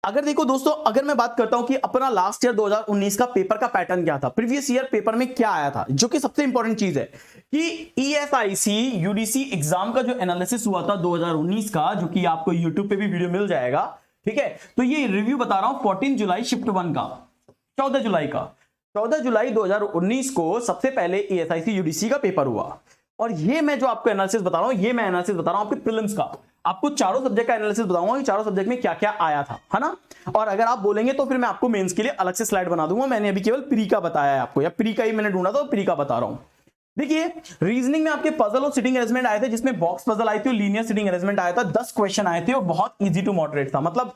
अगर देखो दोस्तों, अगर मैं बात करता हूं कि अपना लास्ट ईयर 2019 का पेपर का पैटर्न क्या था, प्रीवियस ईयर पेपर में क्या आया था, जो कि सबसे इंपॉर्टेंट चीज है कि ईएसआईसी यूडीसी एग्जाम का जो एनालिसिस हुआ था 2019 का, जो कि आपको यूट्यूब पे भी वीडियो मिल जाएगा, ठीक है। तो ये रिव्यू बता रहा हूं 14 जुलाई शिफ्ट 1 का, 14 जुलाई का, 14 जुलाई 2019 को सबसे पहले ईएसआईसी यूडीसी का पेपर हुआ। और ये मैं जो आपको एनालिसिस बता रहा हूं, ये मैं एनालिसिस बता रहा हूं आपके प्रीलिम्स का। आपको चारों सब्जेक्ट का एनालिसिस बताऊंगा कि चारों सब्जेक्ट में क्या क्या आया था, है ना। और अगर आप बोलेंगे तो फिर मैं आपको मेंस के लिए अलग से स्लाइड बना दूंगा। मैंने अभी केवल प्री का बताया है आपको, या प्री का ही मैंने ढूंढा था, प्री का बता रहा हूं। देखिए, रीजनिंग में आपके पजल और सिटिंग अरेंजमेंट आए थे, जिसमें बॉक्स पजल आई थी और लीनियर सिटिंग अरेंजमेंट आया था। 10 क्वेश्चन आए थे और बहुत इजी टू मॉडरेट था। मतलब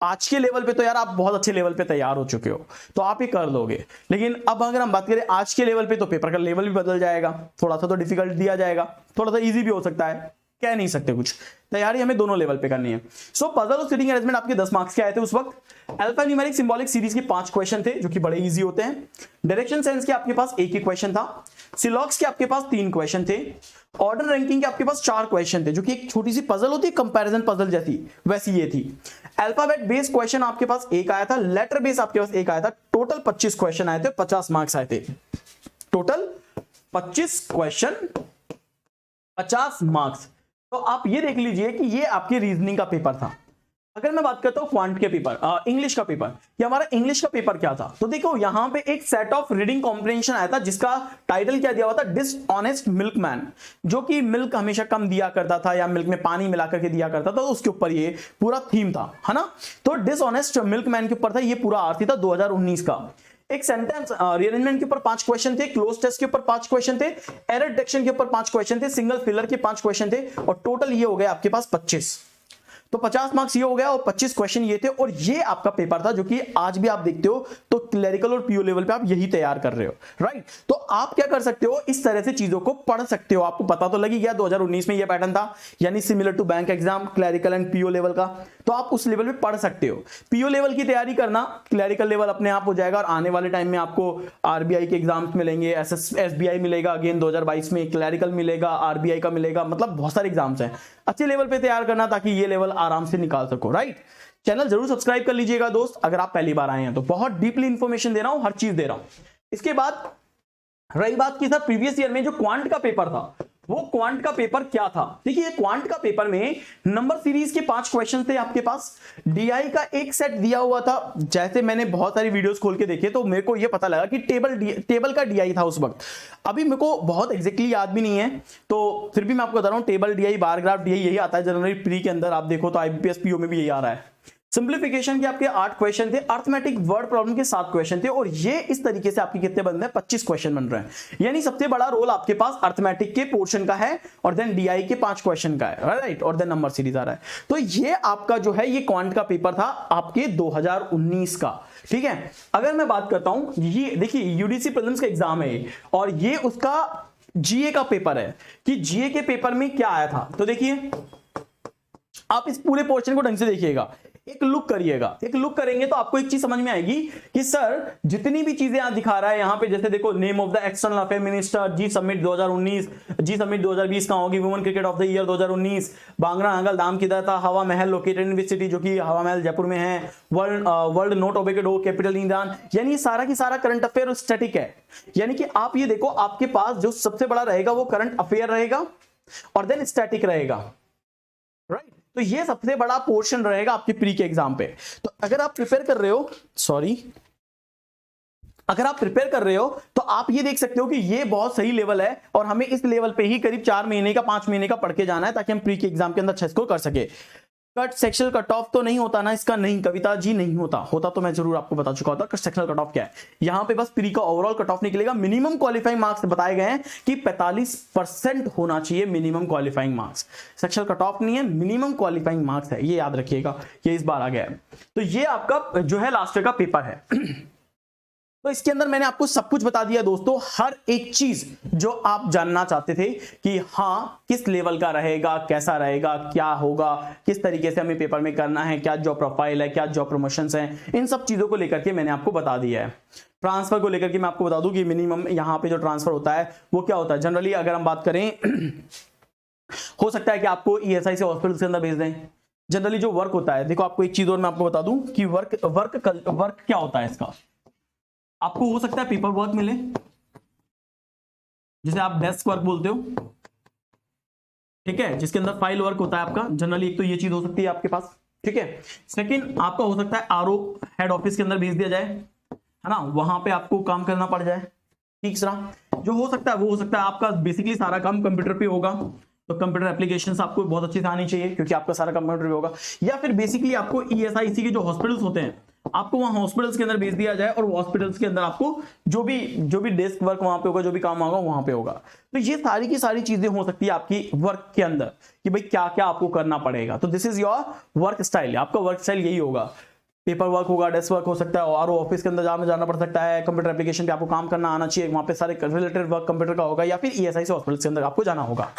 आज के लेवल पे तो यार आप बहुत अच्छे लेवल पे तैयार हो चुके हो, तो आप ये कर लोगे। लेकिन अब अगर हम बात करें आज के लेवल पे, तो पेपर का लेवल भी बदल जाएगा, थोड़ा सा तो डिफिकल्ट दिया जाएगा, थोड़ा सा इजी भी हो सकता है, कह नहीं सकते कुछ। तैयारी हमें दोनों लेवल पे करनी है। सो पजल और सिटिंग अरेंजमेंट आपके 10 मार्क्स के आए थे उस वक्त। अल्फा न्यूमेरिक सिंबॉलिक सीरीज के 5 क्वेश्चन थे, जो कि बड़े इजी होते हैं। डायरेक्शन सेंस के आपके पास एक ही क्वेश्चन था। सिलॉक्स के आपके पास 3 क्वेश्चन थे। ऑर्डर रैंकिंग के आपके पास 4 क्वेश्चन थे, जो कि एक छोटी सी पजल होती है, कंपैरिजन पजल जैसी, वैसी ये थी। अल्फाबेट बेस्ड क्वेश्चन आपके पास एक आया था, लेटर बेस्ड आपके पास एक आया था। टोटल 25 क्वेश्चन आए थे, 50 मार्क्स आए थे। Total 25 question, 50 marks. तो आप ये देख लीजिए कि ये आपके रीजनिंग का पेपर था। अगर मैं बात करता हूं क्वांट के पेपर, इंग्लिश का पेपर, कि हमारा इंग्लिश का पेपर क्या था, तो देखो यहां पे एक सेट ऑफ रीडिंग कॉम्प्रिहेंशन आया था, जिसका टाइटल क्या दिया हुआ था, डिसऑनेस्ट मिल्कमैन। जो कि मिल्क हमेशा कम दिया करता था, या मिल्क में पानी मिला करके दिया करता था, तो उसके ऊपर ये पूरा थीम था, है ना। तो डिसऑनेस्ट मिल्कमैन के ऊपर था ये पूरा आरती था 2019 का। एक सेंटेंस रीअरेंजमेंट के ऊपर 5 क्वेश्चन थे, क्लोज टेस्ट के ऊपर 5 क्वेश्चन थे, एरर डिटेक्शन के ऊपर 5 क्वेश्चन थे, सिंगल फिलर के 5 क्वेश्चन थे, और टोटल ये हो गया आपके पास 25। तो 50 मार्क्स ये हो गया और 25 क्वेश्चन ये थे। और ये आपका पेपर था, जो कि आज भी आप देखते हो तो क्लरिकल और पीओ लेवल पे आप यही तैयार कर रहे हो, राइट। तो आप क्या कर सकते हो, इस तरह से चीजों को पढ़ सकते हो। आपको पता तो लगी गया 2019 में ये पैटर्न था, यानी similar to bank exam, clerical and PO level का। तो आप उस लेवल पे पढ़ सकते हो। पीओ लेवल की तैयारी करना, क्लरिकल लेवल अपने आप हो जाएगा। और आने वाले टाइम में आपको आरबीआई के एग्जाम्स मिलेंगे, एसबीआई मिलेगा अगेन 2022 में, क्लरिकल मिलेगा, आरबीआई का मिलेगा, मतलब बहुत सारे एग्जाम्स हैं। अच्छे लेवल पे तैयार करना, ताकि ये लेवल आराम से निकाल सको, राइट। चैनल जरूर सब्सक्राइब कर लीजिएगा दोस्त, अगर आप पहली बार आए हैं तो। बहुत डीपली इंफॉर्मेशन दे रहा हूं, हर चीज दे रहा हूं। इसके बाद रही बात की सर प्रीवियस ईयर में जो क्वांट का पेपर था, वो क्वांट का पेपर क्या था। देखिए, क्वांट का पेपर में नंबर सीरीज के 5 क्वेश्चन थे आपके पास। डीआई का एक सेट दिया हुआ था। जैसे मैंने बहुत सारी वीडियोस खोल के देखे, तो मेरे को ये पता लगा कि टेबल का डीआई था उस वक्त। अभी मेरे को बहुत एग्जैक्टली याद भी नहीं है, तो फिर भी मैं आपको बता रहा हूं, table DI, bar graph DI, यही आता है जनरली प्री के अंदर। आप देखो तो आईबीपीएस पीओ में भी यही आ रहा है। सिंप्लीफिकेशन के आपके 8 क्वेश्चन थे, अर्थमेटिक वर्ड प्रॉब्लम के 7 क्वेश्चन थे। और ये इस तरीके से आपके कितने बन रहे हैं, 25 क्वेश्चन बन रहे हैं। यानी सबसे बड़ा रोल आपके पास अर्थमेटिक के पोर्शन का है, और देन डीआई के 5 क्वेश्चन का है, राइट। और देन नंबर सीरीज आ रहा है। तो ये आपका जो है, ये क्वांट का पेपर था आपके 2019 का, ठीक है। अगर मैं बात करता हूं, ये देखिए यूडीसी प्रीलिम्स का एग्जाम है, और ये उसका जीए का पेपर है, कि जीए के पेपर में क्या आया था। तो देखिए, आप इस पूरे पोर्शन को ढंग से देखिएगा, एक लुक करिएगा। एक लुक करेंगे तो आपको एक चीज समझ में आएगी कि सर जितनी भी चीजें आप दिखा रहा है यहाँ पे, जैसे देखो, name of the external affair minister, G summit 2019, G summit 2020 कहां होगी, women cricket of the year 2019, बांगड़ा आंगल धाम किधर था, हवा महल लोकेटेड इन विच सिटी, जो कि हवा महल जयपुर में है, वर्ल्ड नोट ओबेकेडो कैपिटल ईरान। यानी ये सारा की सारा करंट अफेयर स्टैटिक है। यानी कि आप ये देखो, आपके पास जो सबसे बड़ा रहेगा वो करंट अफेयर रहेगा, और देन स्टैटिक रहेगा, राइट। तो ये सबसे बड़ा पोर्शन रहेगा आपके प्री के एग्जाम पे। तो अगर आप प्रिपेयर कर रहे हो, अगर आप प्रिपेयर कर रहे हो, तो आप ये देख सकते हो कि ये बहुत सही लेवल है, और हमें इस लेवल पे ही करीब 4 महीने का, 5 महीने का पढ़ के जाना है, ताकि हम प्री के एग्जाम के अंदर अच्छे स्कोर कर सके। कट सेक्शनल कट ऑफ तो नहीं होता ना इसका, नहीं कविता जी, नहीं होता तो मैं जरूर आपको बता चुका होता। कट सेक्शनल कट ऑफ क्या है, यहां पे बस प्री का ओवरऑल कट ऑफ निकलेगा। मिनिमम क्वालिफाइंग मार्क्स बताए गए हैं कि 45% होना चाहिए minimum qualifying marks. Sectional cut off नहीं है, मिनिमम क्वालिफाइंग मार्क्स है, ये याद रखिएगा, ये इस बार आ गया है। तो ये आपका जो है लास्ट ईयर का पेपर है। तो इसके अंदर मैंने आपको सब कुछ बता दिया दोस्तों, हर एक चीज जो आप जानना चाहते थे कि हाँ किस लेवल का रहेगा, कैसा रहेगा, क्या होगा, किस तरीके से हमें पेपर में करना है, क्या जॉब प्रोफाइल है, क्या जॉब प्रमोशंस हैं, इन सब चीजों को लेकर के मैंने आपको बता दिया है। ट्रांसफर को लेकर के मैं आपको बता दूं कि मिनिमम यहाँ पे जो ट्रांसफर होता है वो क्या होता है। जनरली अगर हम बात करें, हो सकता है कि आपको ईएसआई से हॉस्पिटल के अंदर भेज दें, जनरली जो वर्क होता है, देखो आपको एक चीज और मैं आपको बता दूं कि वर्क क्या होता है इसका। आपको हो सकता है पेपर वर्क मिले, जिसे आप डेस्क वर्क बोलते हो, ठीक है, जिसके अंदर फाइल वर्क होता है आपका। जनरली एक तो ये चीज हो सकती है आपके पास, ठीक है। सेकंड आपका हो सकता है आरओ हेड ऑफिस के अंदर भेज दिया जाए, है ना, वहां पे आपको काम करना पड़ जाए। तीसरा जो हो सकता है वो हो सकता है आपका बेसिकली सारा काम कंप्यूटर पे होगा, तो कंप्यूटर एप्लीकेशंस आपको बहुत अच्छे से आनी चाहिए क्योंकि आपका सारा कंप्यूटर पे होगा। या फिर बेसिकली आपको ईएसआईसी के जो हॉस्पिटल्स होते हैं, आपको वहां हॉस्पिटल्स के अंदर भेज दिया जाए और हॉस्पिटल्स के अंदर आपको जो भी डेस्क वर्क वहां पे होगा, जो भी काम होगा वहां पे होगा। तो ये सारी की सारी चीजें हो सकती है आपकी वर्क के अंदर कि भाई क्या क्या आपको करना पड़ेगा। तो this is your work style, आपका वर्क स्टाइल यही होगा। पेपर वर्क होगा, डेस्क वर्क हो सकता है, और ऑफिस के अंदर जाना पड़ सकता है, कंप्यूटर एप्लीकेशन पे आपको काम करना आना चाहिए, वहां पे सारे रिलेटेड वर्क कंप्यूटर का होगा, या फिर ईएसआईसी हॉस्पिटल के अंदर आपको जाना होगा।